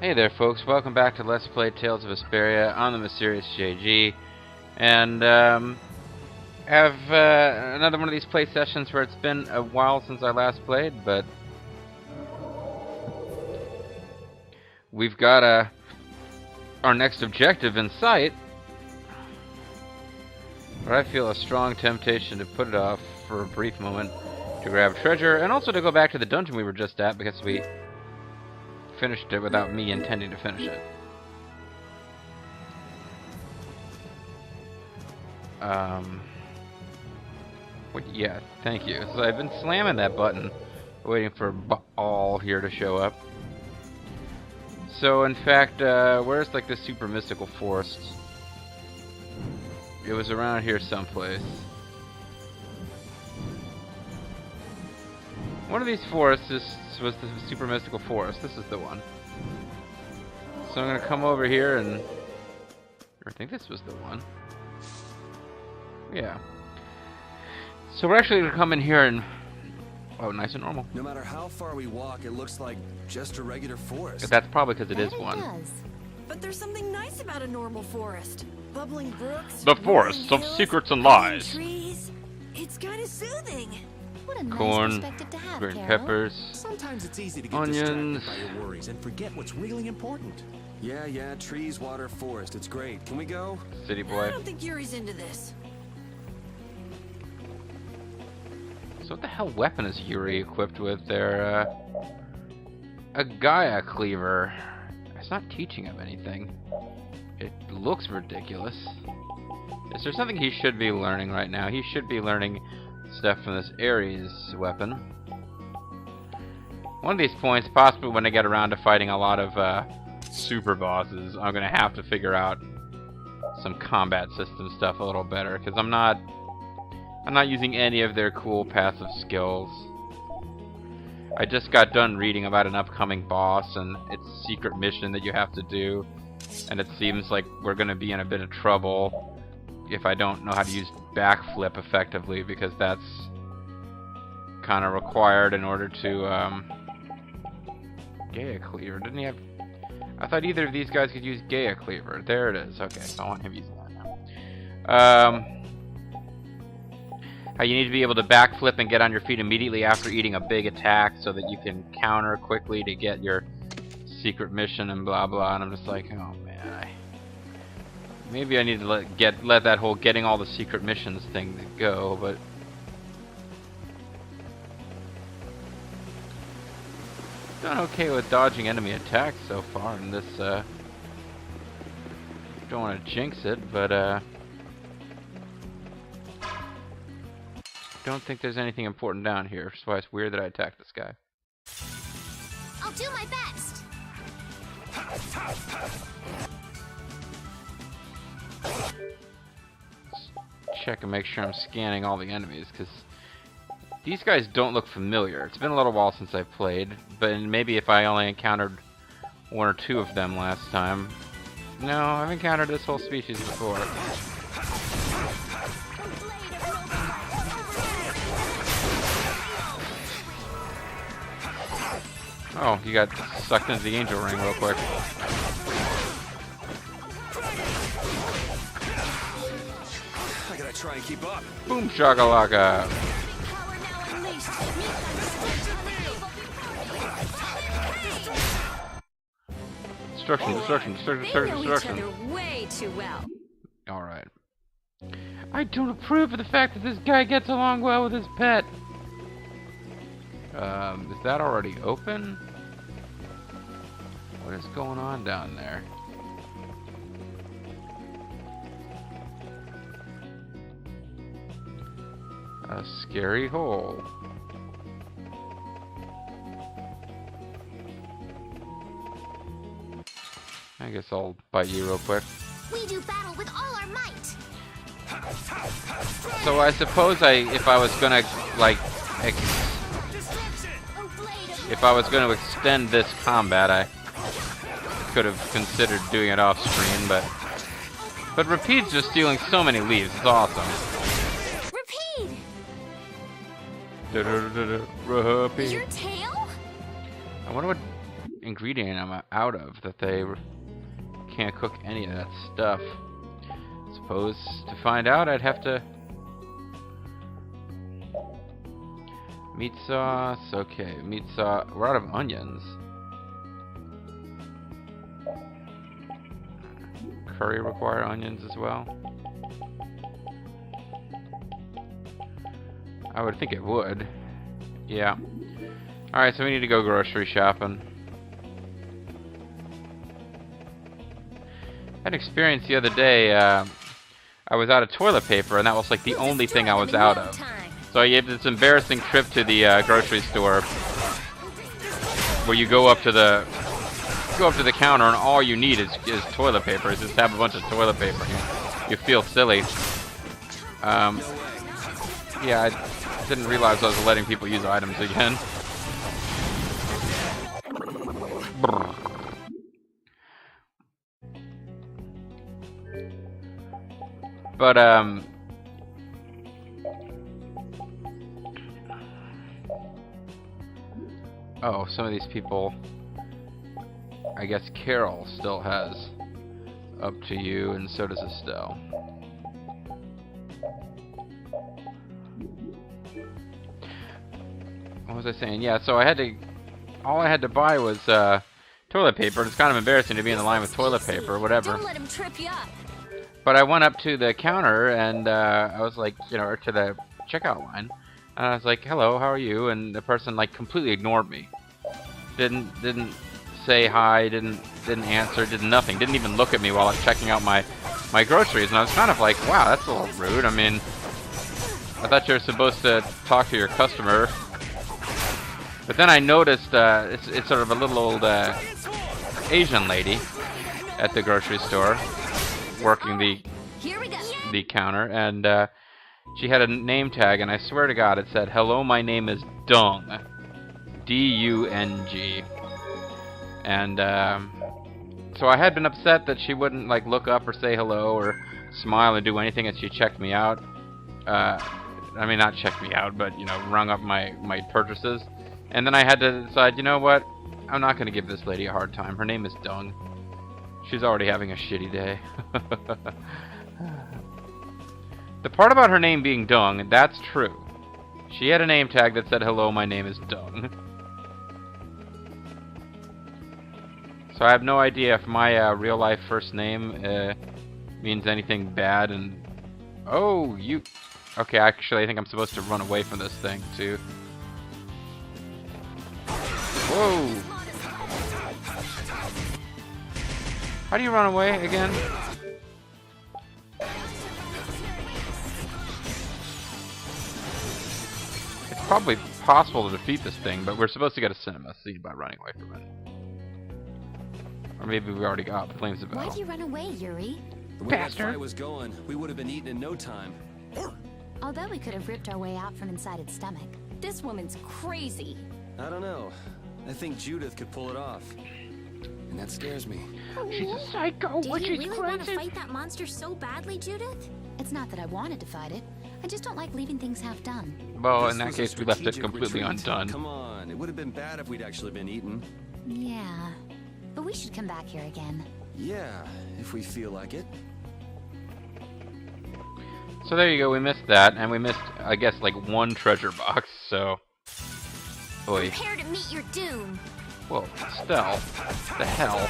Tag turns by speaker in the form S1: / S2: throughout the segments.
S1: Hey there folks, welcome back to Let's Play Tales of Vesperia on the MysteriousJG. And have another one of these play sessions where it's been a while since I last played, but we've got our next objective in sight. But I feel a strong temptation to put it off for a brief moment to grab treasure, and also to go back to the dungeon we were just at because we finished it without me intending to finish it. Yeah, thank you. So I've been slamming that button, waiting for all here to show up. So in fact, where's like the super mystical forest? It was around here someplace. One of these forests was the super mystical forest. This is the one. So I'm gonna come over here and I think this was the one. Yeah. So we're actually gonna come in here and nice and normal.
S2: No matter how far we walk, it looks like just a regular forest.
S1: That's probably because it is one.
S3: Does. But there's something nice about a normal forest. Bubbling brooks.
S1: The forest of secrets and lies.
S3: Trees. It's kind of soothing.
S4: What a
S1: Corn,
S4: nice perspective to have,
S1: green
S4: Carol.
S1: peppers.
S2: Sometimes it's easy to get
S1: Onions.
S2: distracted by your worries and forget what's really important. Yeah, trees, water, forest. It's great. Can we go?
S1: City
S3: I
S1: boy.
S3: don't think Yuri's into this.
S1: So what the hell weapon is Yuri equipped with there? A Gaia cleaver. It's not teaching him anything. It looks ridiculous. Is there something he should be learning right now? He should be learning stuff from this Ares weapon. One of these points, possibly when I get around to fighting a lot of super bosses, I'm gonna have to figure out some combat system stuff a little better, because I'm not using any of their cool passive skills. I just got done reading about an upcoming boss and its secret mission that you have to do, and it seems like we're gonna be in a bit of trouble if I don't know how to use backflip effectively, because that's kind of required in order to Gaia cleaver. Didn't he have? I thought either of these guys could use Gaia cleaver. There it is. Okay, so I want him using that now. How you need to be able to backflip and get on your feet immediately after eating a big attack so that you can counter quickly to get your secret mission and blah blah. And I'm just like, oh man, maybe I need to let that whole getting all the secret missions thing go, but done okay with dodging enemy attacks so far in this. Don't want to jinx it, but don't think there's anything important down here, which is why it's weird that I attacked this guy.
S4: I'll do my best.
S1: Check and make sure I'm scanning all the enemies, because these guys don't look familiar. It's been a little while since I played, but maybe if I only encountered one or two of them last time. No, I've encountered this whole species before. Oh, you got sucked into the angel ring real quick.
S2: I gotta try and keep up.
S1: Boom shakalaka! Destruction.
S4: They know each other way too well.
S1: Alright. I don't approve of the fact that this guy gets along well with his pet. Is that already open? What is going on down there? A scary hole. I guess I'll bite you real quick.
S4: We do battle with all our might.
S1: So I suppose if I was gonna like if I was going to extend this combat, I could have considered doing it off screen, but Rapide's just stealing so many leaves. It's awesome.
S4: Rapide!
S1: Rapide.
S4: Your tail?
S1: I wonder what ingredient I'm out of that they can't cook any of that stuff. Suppose to find out I'd have to... Meat sauce, okay, meat sauce. We're out of onions. Curry require onions as well? I would think it would. Yeah. Alright, so we need to go grocery shopping. I had an experience the other day. I was out of toilet paper, and that was like the only thing I was out of. So I had this embarrassing trip to the grocery store where you go up to the counter and all you need is toilet paper. It's just have a bunch of toilet paper. You feel silly. Yeah, I didn't realize I was letting people use items again. But oh, some of these people, I guess Carol still has up to you, and so does Estelle. What was I saying? Yeah, so all I had to buy was toilet paper. It's kind of embarrassing to be in the line with toilet paper or whatever.
S4: Don't let him trip you up.
S1: But I went up to the counter and I was like, you know, or to the checkout line, and I was like, "Hello, how are you?" And the person like completely ignored me. Didn't say hi, didn't answer, did nothing. Didn't even look at me while I was checking out my groceries. And I was kind of like, "Wow, that's a little rude." I mean, I thought you were supposed to talk to your customer. But then I noticed it's sort of a little old Asian lady at the grocery store, working the counter, and she had a name tag, and I swear to God it said, "Hello, my name is Dung." D-U-N-G. And so I had been upset that she wouldn't like look up or say hello or smile or do anything as she checked me out. I mean, not checked me out, but, you know, rung up my purchases. And then I had to decide, you know what? I'm not going to give this lady a hard time. Her name is Dung. She's already having a shitty day. The part about her name being Dung, that's true. She had a name tag that said, "Hello, my name is Dung." So I have no idea if my real life first name means anything bad. And oh, you... Okay, actually I think I'm supposed to run away from this thing too. Whoa! How do you run away again? It's probably possible to defeat this thing, but we're supposed to get a cinema seed by running away from it. Or maybe we already got the flames of battle.
S4: Why'd you run away, Yuri?
S2: The way that fight was going, we would have been eaten in no time.
S4: Although we could have ripped our way out from inside its stomach. This woman's crazy.
S2: I don't know. I think Judith could pull it off. And that scares me.
S1: She's a psycho.
S4: Did you really want to fight that monster so badly, Judith? It's not that I wanted to fight it. I just don't like leaving things half done.
S1: Well, in that case, we left it completely undone.
S2: Come on, it would have been bad if we'd actually been eaten.
S4: Yeah, but we should come back here again.
S2: Yeah, if we feel like it.
S1: So there you go, we missed that, and we missed, I guess, like one treasure box, so... Boy.
S4: Prepare to meet your doom.
S1: Whoa, Estelle. The hell?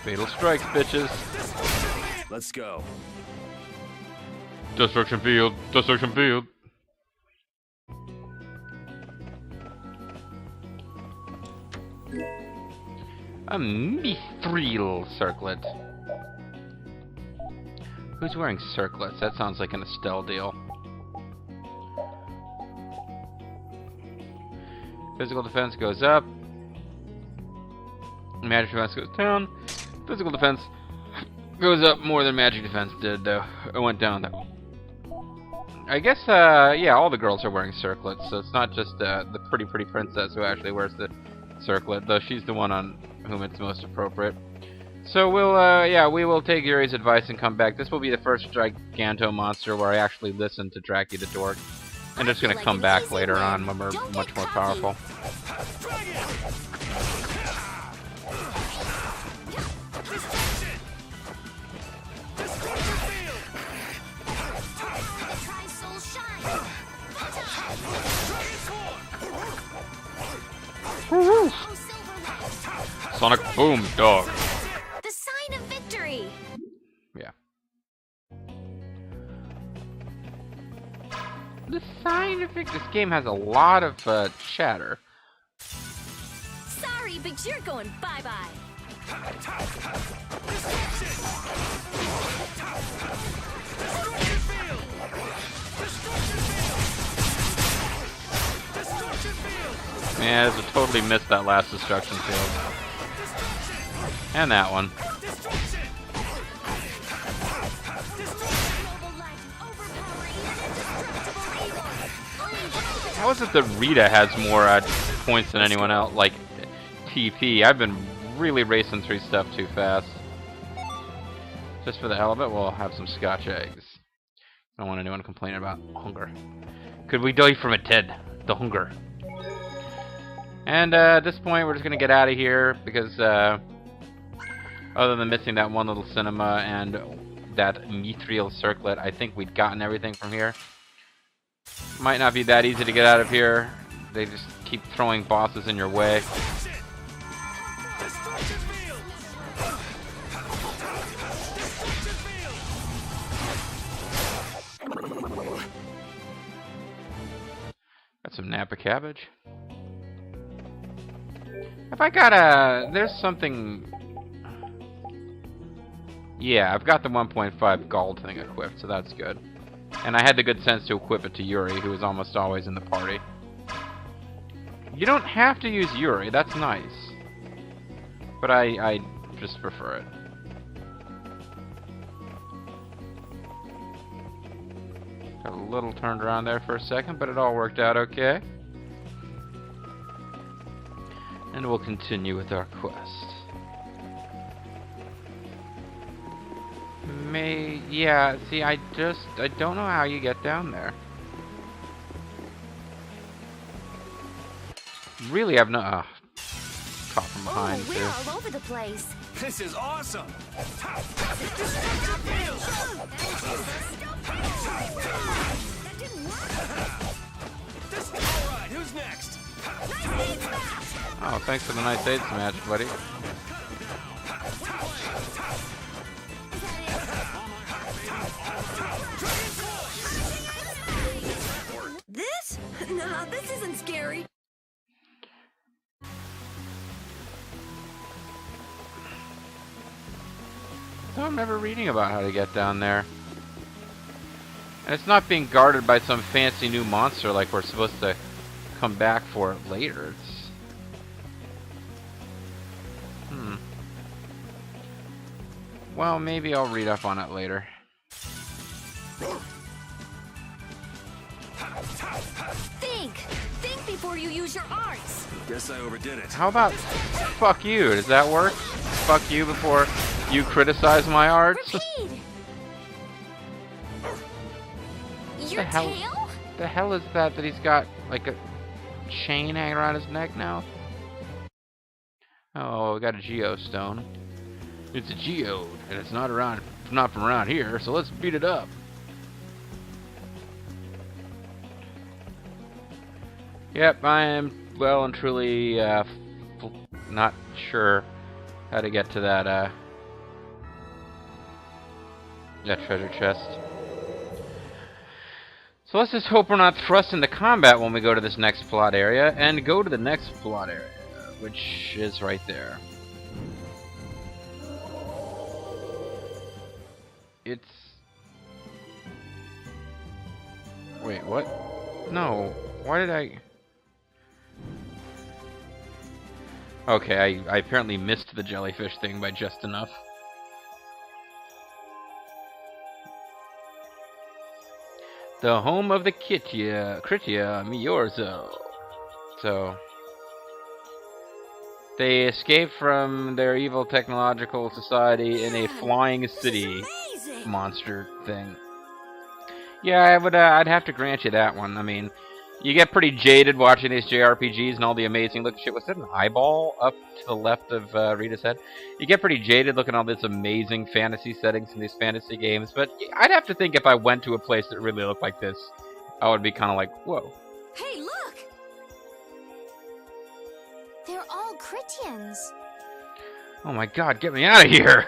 S1: Fatal strikes, bitches.
S2: Let's go.
S1: Destruction field. Destruction field. A mithril circlet. Who's wearing circlets? That sounds like an Estelle deal. Physical defense goes up. Magic defense goes down. Physical defense goes up more than magic defense did, though. It went down, though. I guess, yeah, all the girls are wearing circlets, so it's not just the pretty princess who actually wears the circlet, though she's the one on whom it's most appropriate. So we'll, we will take Yuri's advice and come back. This will be the first Giganto monster where I actually listen to Dracky the Dork. And just gonna come back later on when we're much more powerful. Woo-hoo. Sonic Boom, dog.
S4: The sign of victory.
S1: Yeah. The sign of victory. This game has a lot of chatter.
S4: Sorry, but you're going bye-bye. Man, I totally missed that last destruction field. And that one. How is it that Rita has more points than anyone else? Like, TP. I've been really racing through stuff too fast. Just for the hell of it, we'll have some Scotch eggs. I don't want anyone complaining about hunger. Could we die from it, Ted? The hunger. And at this point, we're just going to get out of here because other than missing that one little cinema and that mithril circlet, I think we'd gotten everything from here. Might not be that easy to get out of here. They just keep throwing bosses in your way. Got some Napa cabbage. If I got a... There's something... Yeah, I've got the 1.5 gold thing equipped, so that's good. And I had the good sense to equip it to Yuri, who is almost always in the party. You don't have to use Yuri, that's nice. But I just prefer it. Got a little turned around there for a second, but it all worked out okay. And we'll continue with our quest. Yeah, see, I don't know how you get down there. Really, I've no... caught from behind, too. We're all over the place.
S2: This is awesome.
S3: That didn't work.
S2: All right, who's next?
S1: Oh, thanks for the nice aid match, buddy.
S3: This? Nah, this isn't scary.
S1: I remember reading about how to get down there. And it's not being guarded by some fancy new monster like we're supposed to come back for it later. It's... Well, maybe I'll read up on it later.
S4: Think before you use your arts.
S2: Guess I overdid it.
S1: How about fuck you? Does that work? Fuck you before you criticize my arts?
S4: Repeat. Your tail?
S1: The hell is that he's got like a chain hanging around his neck now? Oh, we got a geostone. It's a geode, and it's not from around here, so let's beat it up. Yep, I am well and truly not sure how to get to that treasure chest. So let's just hope we're not thrust into combat when we go to this next plot area, and go to the next plot area, which is right there. It's... Wait, what? No, why did I... Okay, I apparently missed the jellyfish thing by just enough. The home of the Krityans, Miorzo. So... They escape from their evil technological society in a flying city
S3: Amazing.
S1: monster thing. Yeah, I'd have to grant you that one. I mean, you get pretty jaded watching these JRPGs and all the amazing look shit. Was that an eyeball up to the left of Rita's head? You get pretty jaded looking at all this amazing fantasy settings in these fantasy games, but I'd have to think if I went to a place that really looked like this, I would be kind of like, whoa.
S3: Hey, look!
S5: They're all Krityans.
S1: Oh my god, get me out of here!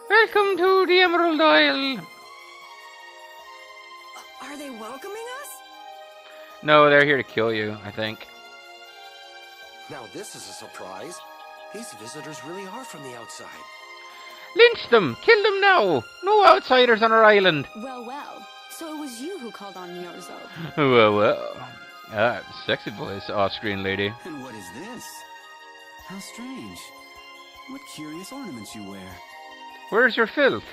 S1: Welcome to the Emerald Isle!
S3: Are they welcoming us?
S1: No, they're here to kill you, I think.
S2: Now this is a surprise. These visitors really are from the outside.
S1: Lynch them! Kill them now! No outsiders on our island!
S5: Well, well. So it was you who called on Myorzo.
S1: Well. Ah, sexy voice, off-screen lady.
S2: And what is this? How strange. What curious ornaments you wear.
S1: Where's your filth?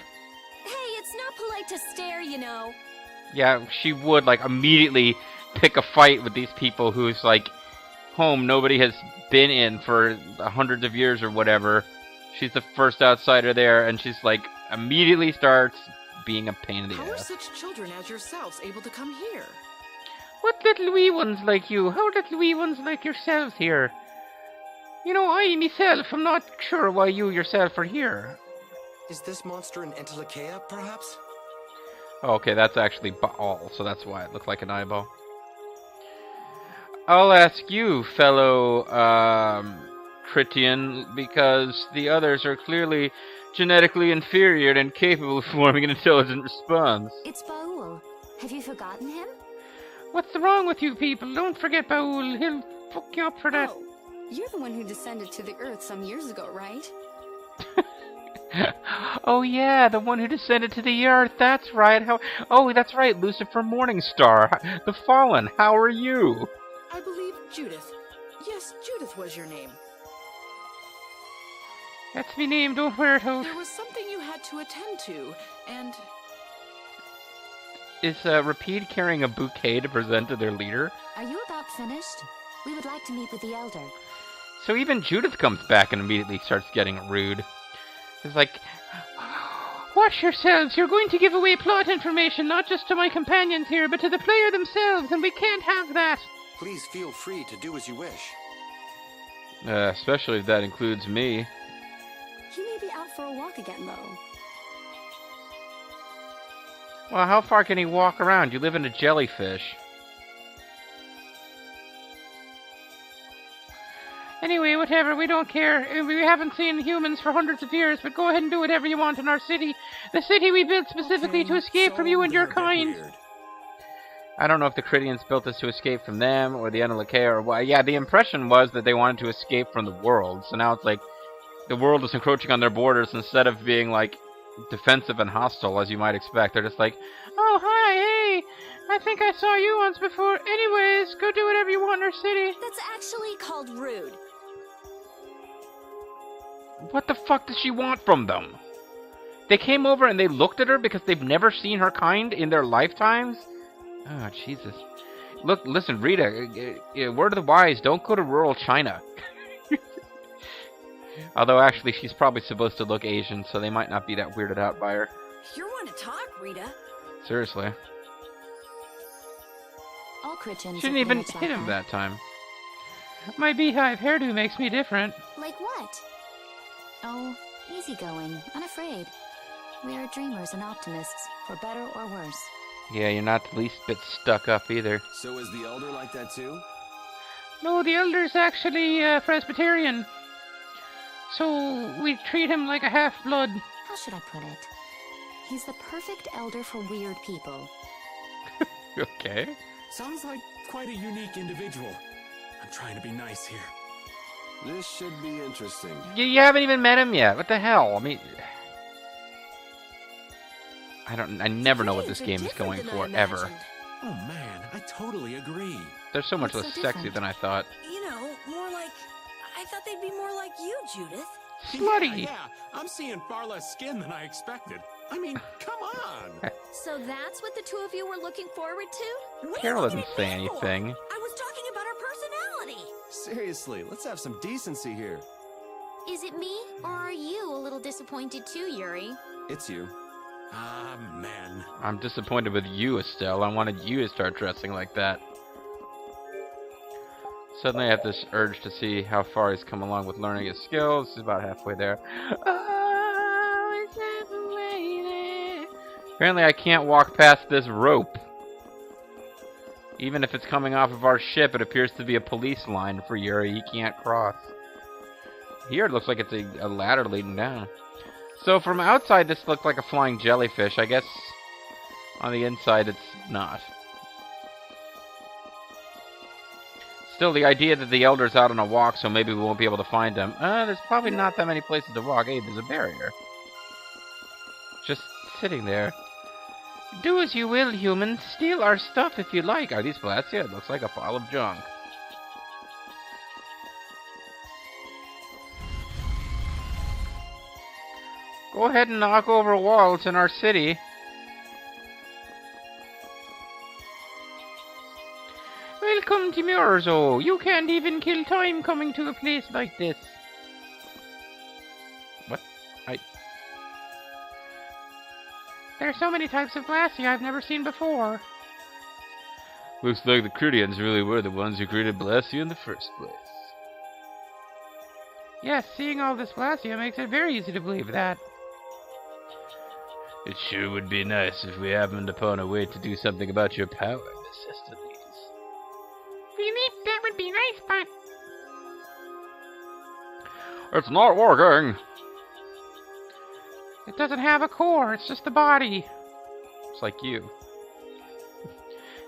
S3: Hey, it's not polite to stare, you know.
S1: Yeah, she would, like, immediately pick a fight with these people whose, like, home nobody has been in for hundreds of years or whatever. She's the first outsider there, and she's, like, immediately starts being a pain in the
S6: How are
S1: ass.
S6: such children as yourselves able to come here?
S1: What little wee ones like you? How little wee ones like yourselves here? You know, I myself am not sure why you yourself are here.
S2: Is this monster an Entelekea, perhaps?
S1: Oh, okay, that's actually Baal, so that's why it looked like an eyeball. I'll ask you, fellow, Krityan, because the others are clearly genetically inferior and incapable of forming an intelligent response.
S5: It's Baul. Have you forgotten him?
S1: What's wrong with you people? Don't forget Baul. He'll fuck you up for that.
S5: Oh, you're the one who descended to the Earth some years ago, right?
S1: Oh yeah, the one who descended to the earth. That's right. Oh, that's right. Lucifer Morningstar, the Fallen. How are you?
S6: I believe Judith. Yes, Judith was your name.
S1: That's me name. Don't wear it out.
S6: There was something you had to attend to, and
S1: Is Rapide carrying a bouquet to present to their leader?
S5: Are you about finished? We would like to meet with the Elder.
S1: So even Judith comes back and immediately starts getting rude. It's like, wash yourselves. You're going to give away plot information, not just to my companions here, but to the player themselves, and we can't have that.
S2: Please feel free to do as you wish.
S1: Especially if that includes me.
S5: He may be out for a walk again, though.
S1: Well, how far can he walk around? You live in a jellyfish. Anyway, whatever, we don't care. We haven't seen humans for hundreds of years, but go ahead and do whatever you want in our city. The city we built specifically to escape from you and your kind.
S2: Weird.
S1: I don't know if the Krityans built this to escape from them, or the Entelekea, or what. Yeah, the impression was that they wanted to escape from the world, so now it's like the world is encroaching on their borders instead of being, like, defensive and hostile, as you might expect. They're just like, oh, hi, hey, I think I saw you once before. Anyways, go do whatever you want in our city.
S3: That's actually called rude.
S1: What the fuck does she want from them? They came over and they looked at her because they've never seen her kind in their lifetimes? Oh, Jesus. Look, listen, Rita, word of the wise, don't go to rural China. Although, actually, she's probably supposed to look Asian, so they might not be that weirded out by her.
S3: You're one to talk, Rita.
S1: Seriously.
S5: All Krityans
S1: She didn't even hit him that time. My beehive hairdo makes me different.
S5: Like what? Oh, easygoing, unafraid. We are dreamers and optimists, for better or worse.
S1: Yeah, you're not the least bit stuck up either.
S2: So is the Elder like that too?
S1: No, the Elder's actually Presbyterian. So we treat him like a half-blood.
S5: How should I put it? He's the perfect elder for weird people.
S1: Okay.
S7: Sounds like quite a unique individual. I'm trying to be nice here.
S2: This should be interesting.
S1: You haven't even met him yet. What the hell? I mean, I never know what this game is going for, ever.
S7: Oh man, I totally agree.
S1: They're so much
S5: What's
S1: less
S5: so
S1: sexy
S5: different?
S1: than I thought.
S3: You know, more like... I thought they'd be more like you, Judith.
S1: Slutty!
S7: Yeah, I'm seeing far less skin than I expected. I mean, come on.
S3: So that's what the two of you were looking forward to? What are you
S1: Carol
S3: looking
S1: didn't
S3: at
S1: say
S3: me for?
S1: anything.
S3: I was talking about her personality.
S2: Seriously, let's have some decency here.
S5: Is it me, or are you a little disappointed too, Yuri?
S2: It's you.
S7: Ah, man.
S1: I'm disappointed with you, Estelle. I wanted you to start dressing like that. Suddenly I have this urge to see how far he's come along with learning his skills. He's about halfway there. Oh, it's halfway there. Apparently I can't walk past this rope. Even if it's coming off of our ship, it appears to be a police line for Yuri. He can't cross. Here it looks like it's a ladder leading down. So from outside this looked like a flying jellyfish. I guess on the inside it's not. Still, the idea that the Elder's out on a walk, so maybe we won't be able to find him. There's probably not that many places to walk. Hey, there's a barrier. Just sitting there. Do as you will, humans. Steal our stuff if you like. Are these Blastia? It looks like a pile of junk. Go ahead and knock over walls in our city. Welcome to Murzo. You can't even kill time coming to a place like this. What? There's so many types of Blastia I've never seen before. Looks like the Krityans really were the ones who created Blastia in the first place. Yes, seeing all this Blastia makes it very easy to believe that. It sure would be nice if we happened upon a way to do something about your power, Miss Estelise. Really? That would be nice, but... It's not working! It doesn't have a core, it's just the body. It's like you.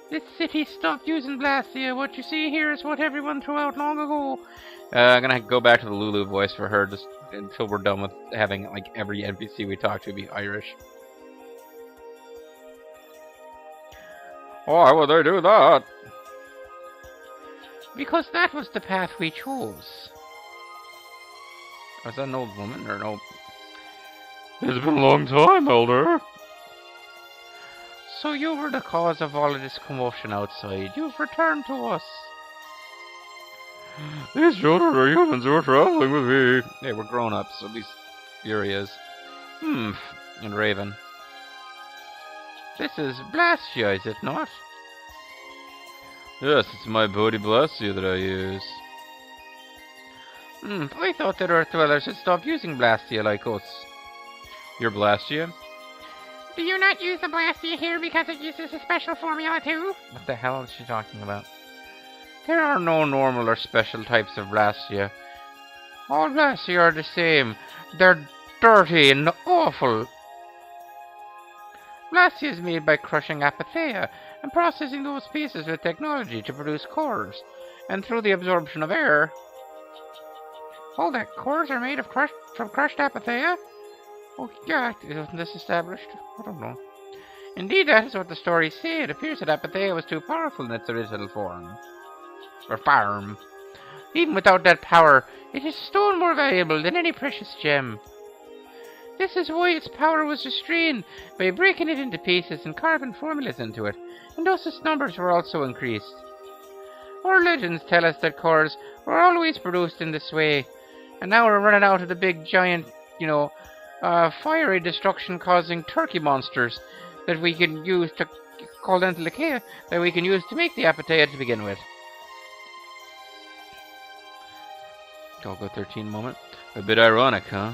S1: This city stopped using Blastia. What you see here is what everyone threw out long ago. I'm gonna go back to the Lulu voice for her just until we're done with having like every NPC we talk to be Irish. Why would they do that? Because that was the path we chose. Was that an old woman or an old... It's been a long time, Elder. So you were the cause of all of this commotion outside. You've returned to us. These children are humans who are traveling with me. Hey, we're grown-ups, at least Yuri is. And Raven. This is Blastia, is it not? Yes, it's my body Blastia that I use. I thought that Earth dwellers had stopped using Blastia like us. Your Blastia? Do you not use the Blastia here because it uses a special formula too? What the hell is she talking about? There are no normal or special types of Blastia. All Blastia are the same. They're dirty and awful. Blastia is made by crushing Apatheia and processing those pieces with technology to produce cores, and through the absorption of air. All that cores are made of crushed Apatheia? Oh yeah, isn't this established? I don't know. Indeed, that is what the stories say. It appears that Apatheia was too powerful in its original form. Or farm. Even without that power, it is still more valuable than any precious gem. This is why its power was restrained by breaking it into pieces and carving formulas into it, and thus its numbers were also increased. Our legends tell us that cores were always produced in this way, and now we're running out of the big giant, fiery destruction-causing turkey monsters that we can use to call Entelecheia, that we can use to make the Apatheia to begin with. Golgo 13 moment. A bit ironic, huh?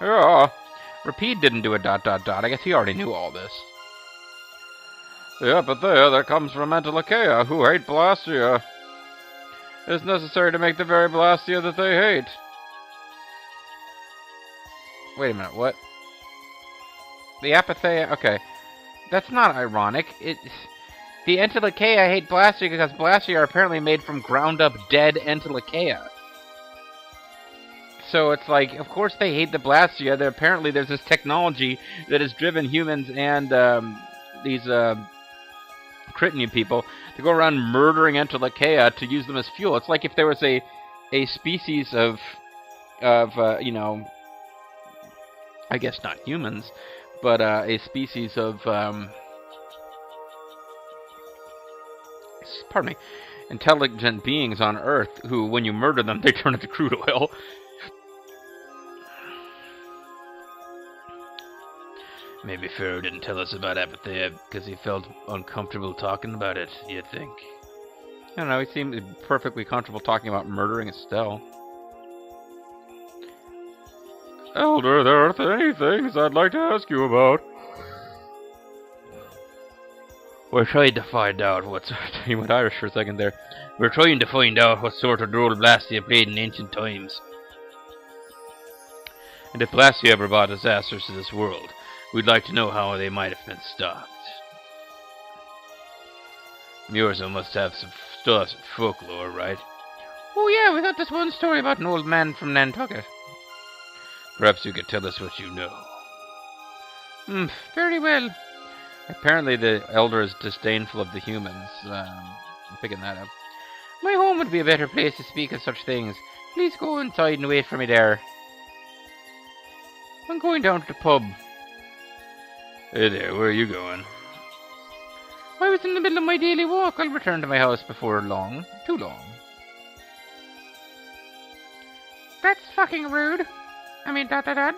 S1: Yeah. Rapide didn't do a ... I guess he already knew all this. The Apatheia that comes from Entelecheia, who hate Blastia. It's necessary to make the very Blastia that they hate. Wait a minute, what? The Apatheia, okay. That's not ironic. The Entelecheia hate Blastia because Blastia are apparently made from ground-up dead Entelecheia. So it's like, of course they hate the Blastia. Apparently there's this technology that has driven humans and these Krityans people to go around murdering Entelecheia to use them as fuel. It's like if there was a species of I guess not humans, but a species of intelligent beings on Earth who, when you murder them, they turn into crude oil. Maybe Pharaoh didn't tell us about Apathea because he felt uncomfortable talking about it, you think? I don't know, he seemed perfectly comfortable talking about murdering Estelle. Elder, there are many things I'd like to ask you about. We're trying to find out what sort of... He went Irish for a second there. We're trying to find out what sort of role Blastia played in ancient times. And if Blastia ever brought disasters to this world, we'd like to know how they might have been stopped. Murzo must have some folklore, right? Oh yeah, we got this one story about an old man from Nantucket. Perhaps you could tell us what you know. Very well. Apparently the Elder is disdainful of the humans. I'm picking that up. My home would be a better place to speak of such things. Please go inside and wait for me there. I'm going down to the pub. Hey there, where are you going? I was in the middle of my daily walk. I'll return to my house before long. Too long. That's fucking rude. I mean, ... Yeah,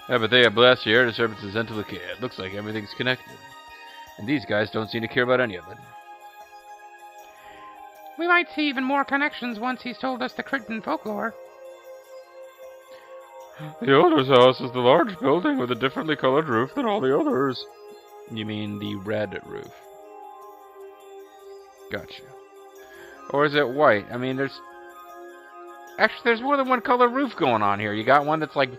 S1: but they have Blastia, disturbances, and decay. It looks like everything's connected. And these guys don't seem to care about any of it. We might see even more connections once he's told us the Krityans folklore. The Elder's house is the large building with a differently colored roof than all the others. You mean the red roof? Gotcha. Or is it white? I mean, actually, there's more than one color roof going on here. You got one that's like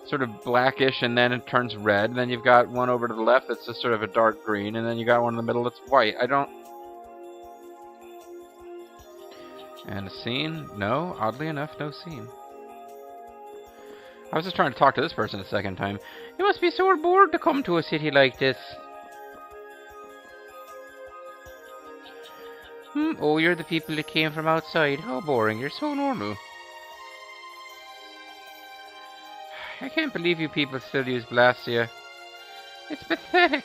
S1: sort of blackish and then it turns red. And then you've got one over to the left that's just sort of a dark green. And then you got one in the middle that's white. And a scene? No, oddly enough, no scene. I was just trying to talk to this person a second time. You must be so bored to come to a city like this. Oh, you're the people that came from outside. How boring. You're so normal. I can't believe you people still use Blastia. It's pathetic.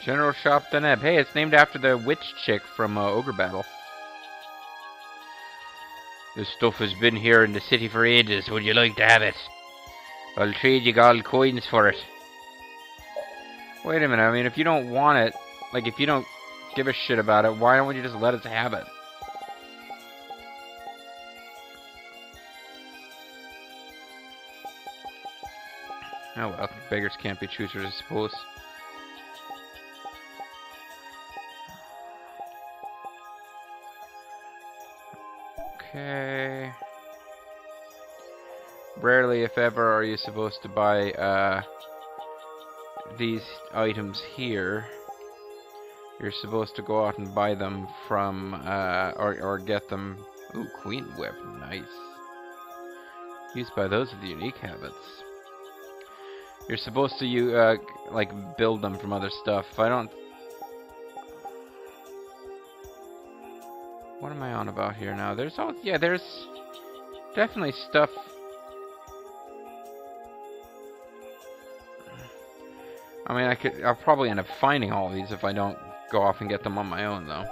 S1: General Shop Deneb. Hey, it's named after the witch chick from Ogre Battle. This stuff has been here in the city for ages. Would you like to have it? I'll trade you gold coins for it. Wait a minute, I mean, if you don't want it, like, if you don't give a shit about it, why don't you just let us have it? Oh well, beggars can't be choosers, I suppose. Okay. Rarely, if ever, are you supposed to buy these items here. You're supposed to go out and buy them from, or get them. Ooh, Queen Whip, nice. Used by those with the unique habits. You're supposed to like build them from other stuff. If I don't. What am I on about here now? There's definitely stuff. I mean, I'll probably end up finding all these if I don't go off and get them on my own, though.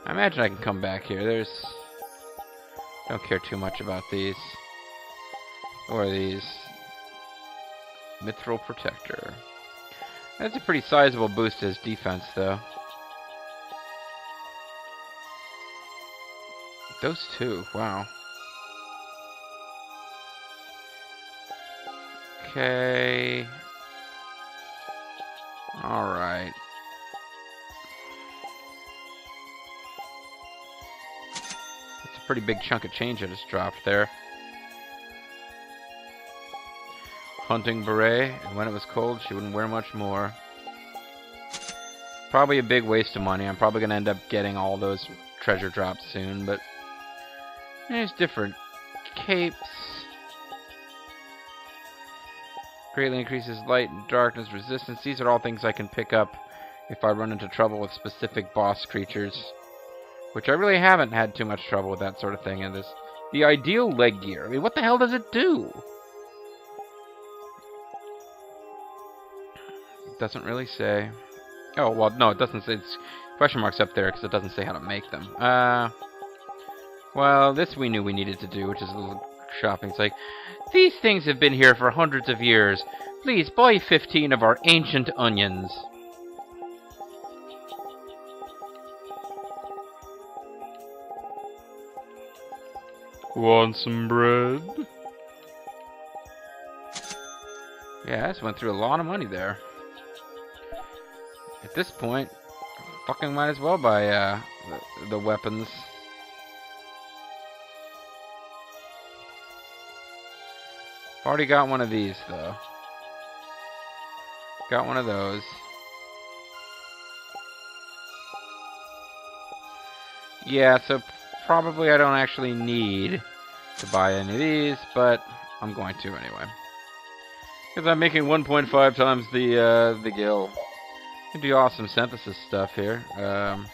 S1: I imagine I can come back here. Don't care too much about these. Or these. Mithril Protector. That's a pretty sizable boost to his defense, though. Those two, wow. Okay. Alright. That's a pretty big chunk of change I just dropped there. Hunting beret, and when it was cold, she wouldn't wear much more. Probably a big waste of money. I'm probably going to end up getting all those treasure drops soon, but there's different capes. Greatly increases light and darkness resistance. These are all things I can pick up if I run into trouble with specific boss creatures, which I really haven't had too much trouble with that sort of thing in this. The ideal leg gear. I mean, what the hell does it do? Doesn't really say. Oh, well, no, it doesn't say. It's question marks up there because it doesn't say how to make them. Well, this we knew we needed to do, which is a little shopping. It's like, these things have been here for hundreds of years. Please buy 15 of our ancient onions. Want some bread? Yeah, I just went through a lot of money there. At this point, fucking might as well buy the weapons. Already got one of these though. Got one of those. Yeah, so probably I don't actually need to buy any of these, but I'm going to anyway. Because I'm making 1.5 times the gil. Can do awesome synthesis stuff here. Not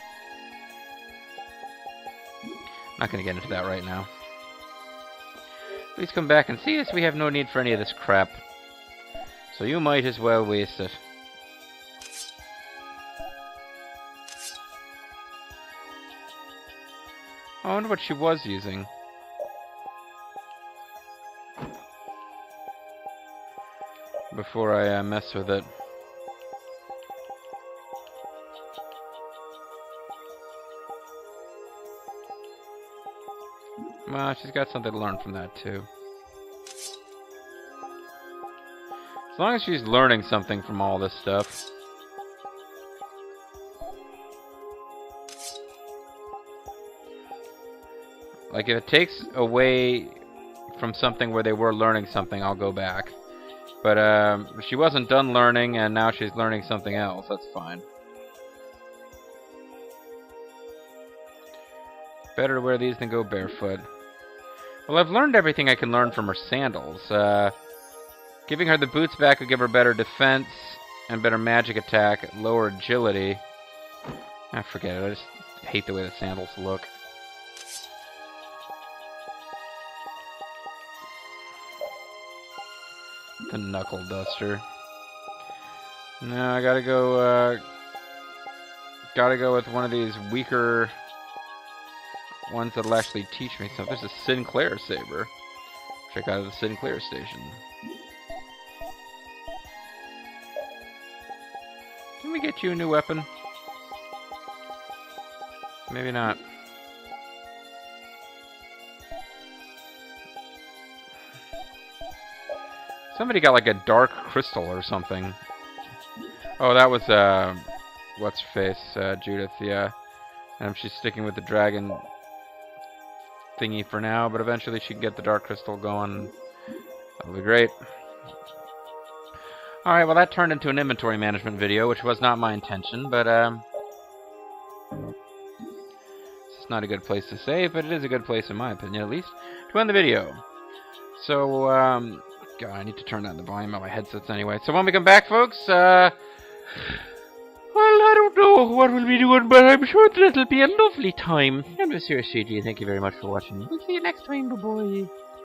S1: going to get into that right now. Please come back and see us. We have no need for any of this crap. So you might as well waste it. I wonder what she was using. Before I mess with it. Well, she's got something to learn from that too. As long as she's learning something from all this stuff. Like if it takes away from something where they were learning something, I'll go back. But she wasn't done learning and now she's learning something else. That's fine. Better to wear these than go barefoot. Well, I've learned everything I can learn from her sandals. Giving her the boots back would give her better defense and better magic attack, lower agility. Ah, forget it. I just hate the way the sandals look. The knuckle duster. No, I gotta go with one of these weaker ones that'll actually teach me something. There's a Sinclair saber. Check out the Sinclair station. Can we get you a new weapon? Maybe not. Somebody got like a dark crystal or something. Oh, that was what's her face? Judith, yeah. She's sticking with the dragon thingy for now, but eventually she can get the dark crystal going. That'll be great. Alright, well that turned into an inventory management video, which was not my intention, but it's not a good place to save, but it is a good place in my opinion, at least, to end the video. So, God, I need to turn down the volume of my headsets anyway. So when we come back, folks, well, I don't know what we'll be doing, but I'm sure that it'll be a lovely time. I'm MysteriousJG, thank you very much for watching. We'll see you next time, bye-bye.